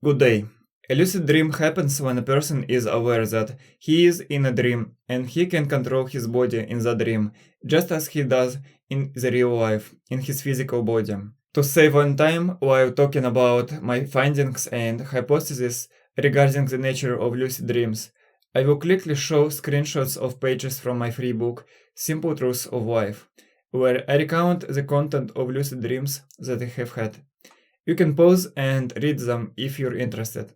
Good day. A lucid dream happens when a person is aware that he is in a dream and he can control his body in the dream, just as he does in the real life, in his physical body. To save on time while talking about my findings and hypotheses regarding the nature of lucid dreams, I will quickly show screenshots of pages from my free book, Simple Truths of Life, where I recount the content of lucid dreams that I have had. You can pause and read them if you're interested.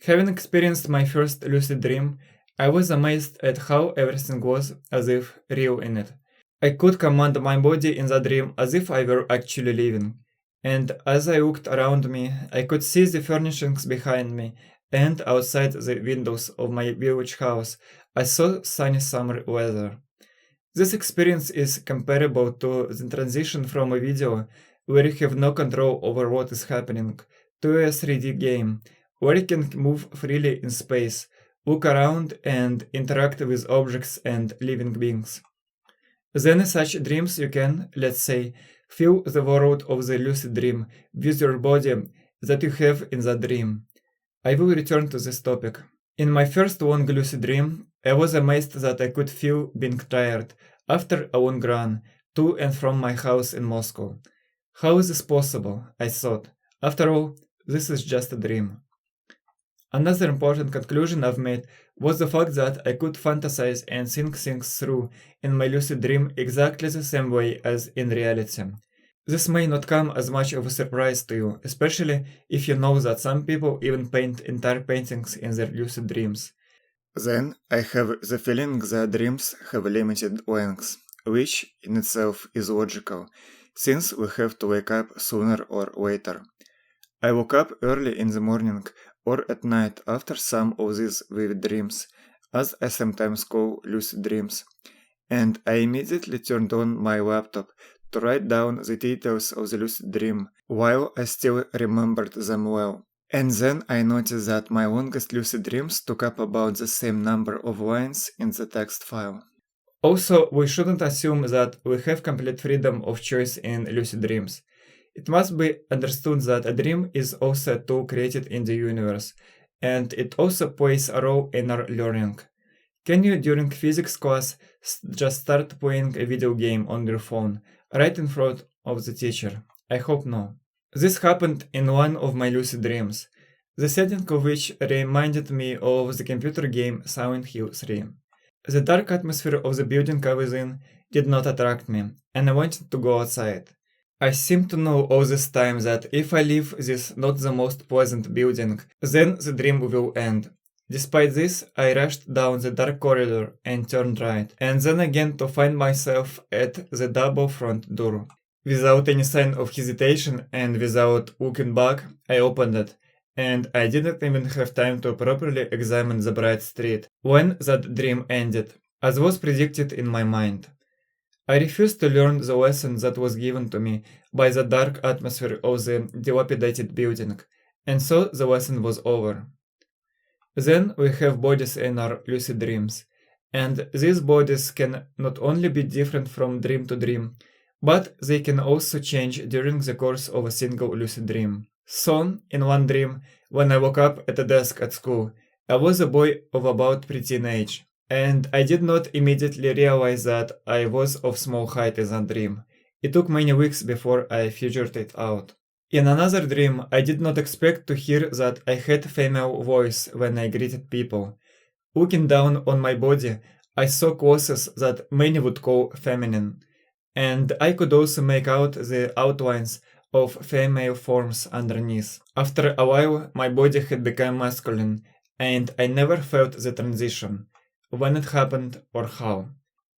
Having experienced my first lucid dream, I was amazed at how everything was as if real in it. I could command my body in the dream as if I were actually living. And as I looked around me, I could see the furnishings behind me, and outside the windows of my village house, I saw sunny summer weather. This experience is comparable to the transition from a video where you have no control over what is happening to a 3D game, where you can move freely in space, look around, and interact with objects and living beings. Then in such dreams you can, let's say, feel the world of the lucid dream with your body that you have in the dream. I will return to this topic. In my first long lucid dream, I was amazed that I could feel being tired after a long run to and from my house in Moscow. How is this possible? I thought. After all, this is just a dream. Another important conclusion I've made was the fact that I could fantasize and think things through in my lucid dream exactly the same way as in reality. This may not come as much of a surprise to you, especially if you know that some people even paint entire paintings in their lucid dreams. Then I have the feeling that dreams have limited lengths, which in itself is logical, since we have to wake up sooner or later. I woke up early in the morning or at night after some of these vivid dreams, as I sometimes call lucid dreams, and I immediately turned on my laptop to write down the details of the lucid dream while I still remembered them well. And then I noticed that my longest lucid dreams took up about the same number of lines in the text file. Also, we shouldn't assume that we have complete freedom of choice in lucid dreams. It must be understood that a dream is also a tool created in the universe, and it also plays a role in our learning. Can you, during physics class, just start playing a video game on your phone, right in front of the teacher? I hope no. This happened in one of my lucid dreams, the setting of which reminded me of the computer game Silent Hill 3. The dark atmosphere of the building I was in did not attract me, and I wanted to go outside. I seem to know all this time that if I leave this not the most pleasant building, then the dream will end. Despite this, I rushed down the dark corridor and turned right, and then again to find myself at the double front door. Without any sign of hesitation and without looking back, I opened it, and I didn't even have time to properly examine the bright street when that dream ended, as was predicted in my mind. I refused to learn the lesson that was given to me by the dark atmosphere of the dilapidated building, and so the lesson was over. Then we have bodies in our lucid dreams, and these bodies can not only be different from dream to dream, but they can also change during the course of a single lucid dream. So, in one dream, when I woke up at a desk at school, I was a boy of about preteen age, and I did not immediately realize that I was of small height in that dream. It took many weeks before I figured it out. In another dream, I did not expect to hear that I had a female voice when I greeted people. Looking down on my body, I saw clothes that many would call feminine, and I could also make out the outlines of female forms underneath. After a while, my body had become masculine, and I never felt the transition, when it happened or how.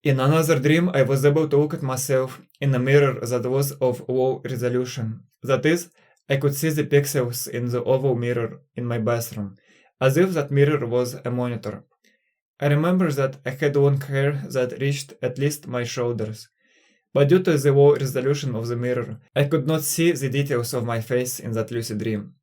In another dream, I was able to look at myself in a mirror that was of low resolution. That is, I could see the pixels in the oval mirror in my bathroom, as if that mirror was a monitor. I remember that I had long hair that reached at least my shoulders, but due to the low resolution of the mirror, I could not see the details of my face in that lucid dream.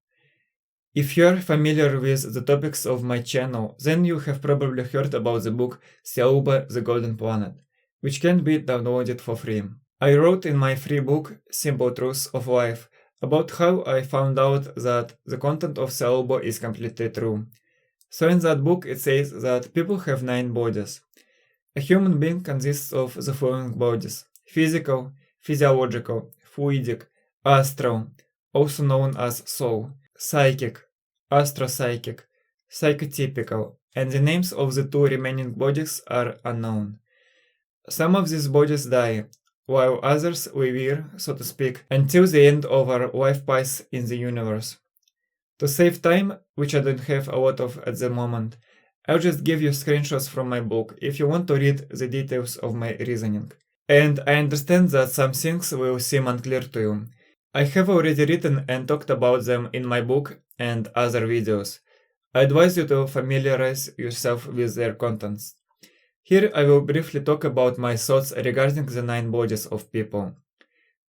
If you are familiar with the topics of my channel, then you have probably heard about the book Thiaoouba, The Golden Planet, which can be downloaded for free. I wrote in my free book, Simple Truths of Life, about how I found out that the content of Thiaoouba is completely true. So in that book it says that people have 9 bodies. A human being consists of the following bodies: physical, physiological, fluidic, astral, also known as soul, psychic, astropsychic, psychotypical, and the names of the 2 remaining bodies are unknown. Some of these bodies die, while others live here, so to speak, until the end of our life path in the universe. To save time, which I don't have a lot of at the moment, I'll just give you screenshots from my book if you want to read the details of my reasoning. And I understand that some things will seem unclear to you. I have already written and talked about them in my book and other videos. I advise you to familiarize yourself with their contents. Here I will briefly talk about my thoughts regarding the 9 bodies of people.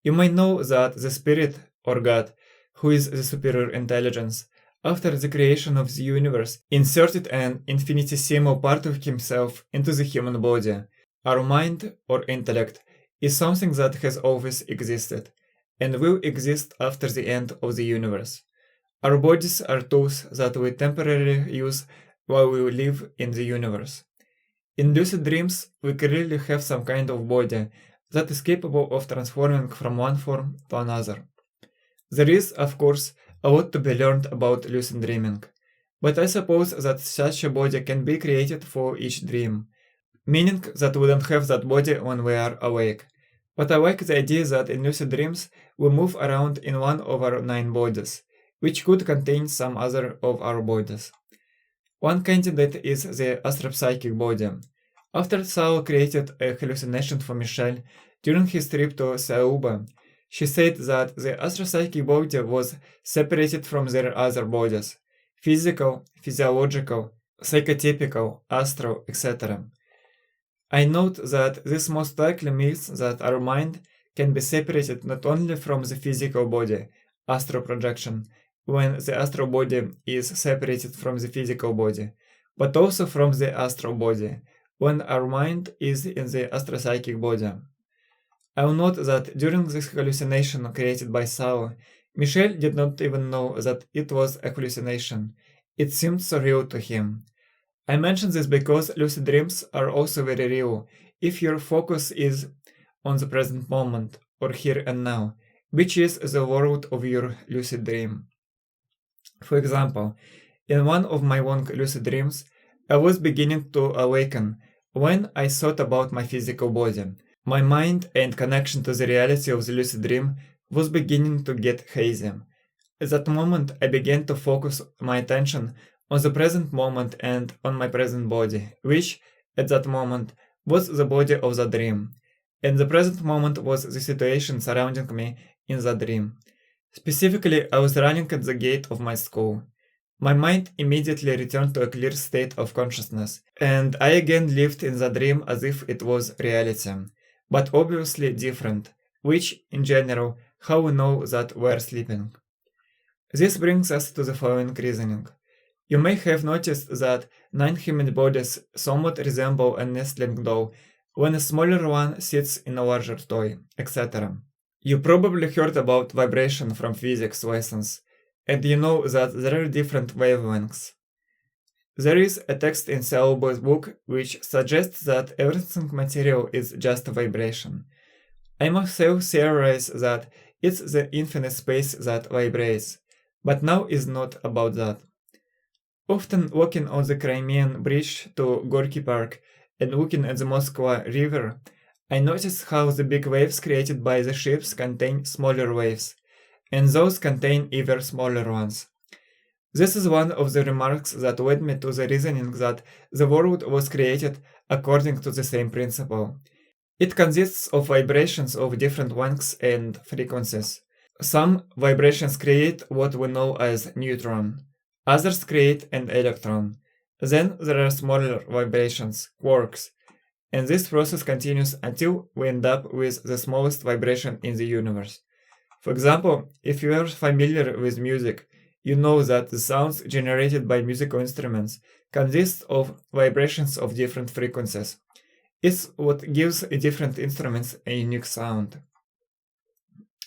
You might know that the spirit, or God, who is the superior intelligence, after the creation of the universe, inserted an infinitesimal part of himself into the human body. Our mind, or intellect, is something that has always existed, and will exist after the end of the universe. Our bodies are tools that we temporarily use while we live in the universe. In lucid dreams, we clearly have some kind of body that is capable of transforming from one form to another. There is, of course, a lot to be learned about lucid dreaming, but I suppose that such a body can be created for each dream, meaning that we don't have that body when we are awake. But I like the idea that in lucid dreams we move around in one of our 9 bodies, which could contain some other of our bodies. One candidate is the astropsychic body. After Saul created a hallucination for Michelle during his trip to Thiaoouba, she said that the astropsychic body was separated from their other bodies: physical, physiological, psychotypical, astral, etc. I note that this most likely means that our mind can be separated not only from the physical body, astral projection, when the astral body is separated from the physical body, but also from the astral body, when our mind is in the astropsychic body. I'll note that during this hallucination created by Sao, Michel did not even know that it was a hallucination. It seemed so real to him. I mention this because lucid dreams are also very real if your focus is on the present moment, or here and now, which is the world of your lucid dream. For example, in one of my long lucid dreams, I was beginning to awaken when I thought about my physical body. My mind and connection to the reality of the lucid dream was beginning to get hazy. At that moment, I began to focus my attention on the present moment and on my present body, which, at that moment, was the body of the dream, and the present moment was the situation surrounding me in the dream. Specifically, I was running at the gate of my school. My mind immediately returned to a clear state of consciousness, and I again lived in the dream as if it was reality, but obviously different, which, in general, how we know that we're sleeping. This brings us to the following reasoning. You may have noticed that 9 human bodies somewhat resemble a nestling doll when a smaller one sits in a larger toy, etc. You probably heard about vibration from physics lessons, and you know that there are different wavelengths. There is a text in Thiaouba's book which suggests that everything material is just a vibration. I myself theorize that it's the infinite space that vibrates, but now is not about that. Often walking on the Crimean bridge to Gorky Park and looking at the Moskva River, I noticed how the big waves created by the ships contain smaller waves, and those contain even smaller ones. This is one of the remarks that led me to the reasoning that the world was created according to the same principle. It consists of vibrations of different lengths and frequencies. Some vibrations create what we know as neutron, others create an electron. Then there are smaller vibrations, quarks, and this process continues until we end up with the smallest vibration in the universe. For example, if you are familiar with music, you know that the sounds generated by musical instruments consist of vibrations of different frequencies. It's what gives different instruments a unique sound.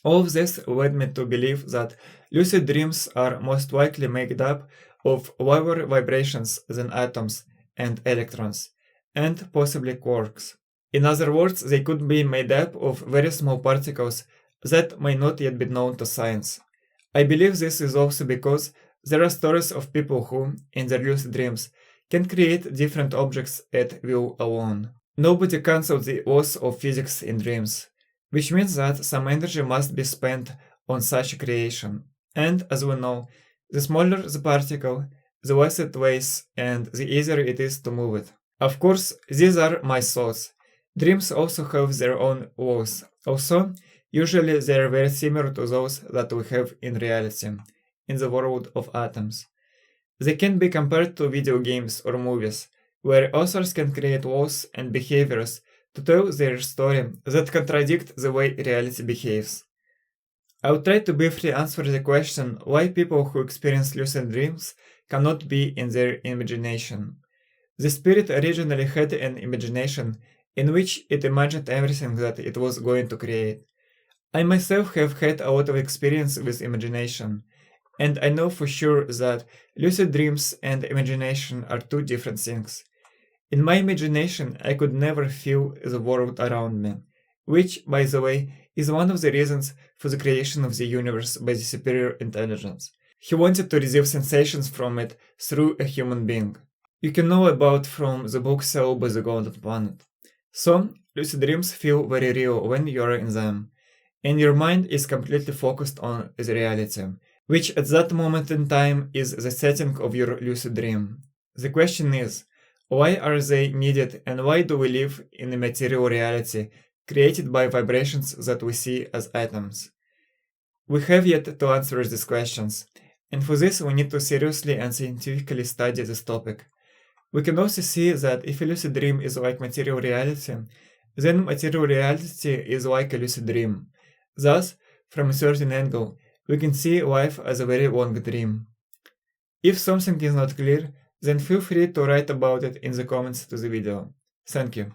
All of this led me to believe that lucid dreams are most likely made up of lower vibrations than atoms and electrons, and possibly quarks. In other words, they could be made up of very small particles that may not yet be known to science. I believe this is also because there are stories of people who, in their lucid dreams, can create different objects at will alone. Nobody cancels the laws of physics in dreams, which means that some energy must be spent on such a creation. And as we know, the smaller the particle, the less it weighs and the easier it is to move it. Of course, these are my thoughts. Dreams also have their own laws. Also, usually they are very similar to those that we have in reality, in the world of atoms. They can be compared to video games or movies, where authors can create laws and behaviors to tell their story that contradict the way reality behaves. I'll try to briefly answer the question why people who experience lucid dreams cannot be in their imagination. The spirit originally had an imagination in which it imagined everything that it was going to create. I myself have had a lot of experience with imagination, and I know for sure that lucid dreams and imagination are two different things. In my imagination, I could never feel the world around me, which, by the way, is one of the reasons for the creation of the universe by the superior intelligence. He wanted to receive sensations from it through a human being. You can know about from the book Thiaoouba, The Golden Planet. So, lucid dreams feel very real when you are in them, and your mind is completely focused on the reality, which at that moment in time is the setting of your lucid dream. The question is, why are they needed and why do we live in a material reality created by vibrations that we see as atoms? We have yet to answer these questions, and for this we need to seriously and scientifically study this topic. We can also see that if a lucid dream is like material reality, then material reality is like a lucid dream. Thus, from a certain angle, we can see life as a very long dream. If something is not clear, then feel free to write about it in the comments to the video. Thank you.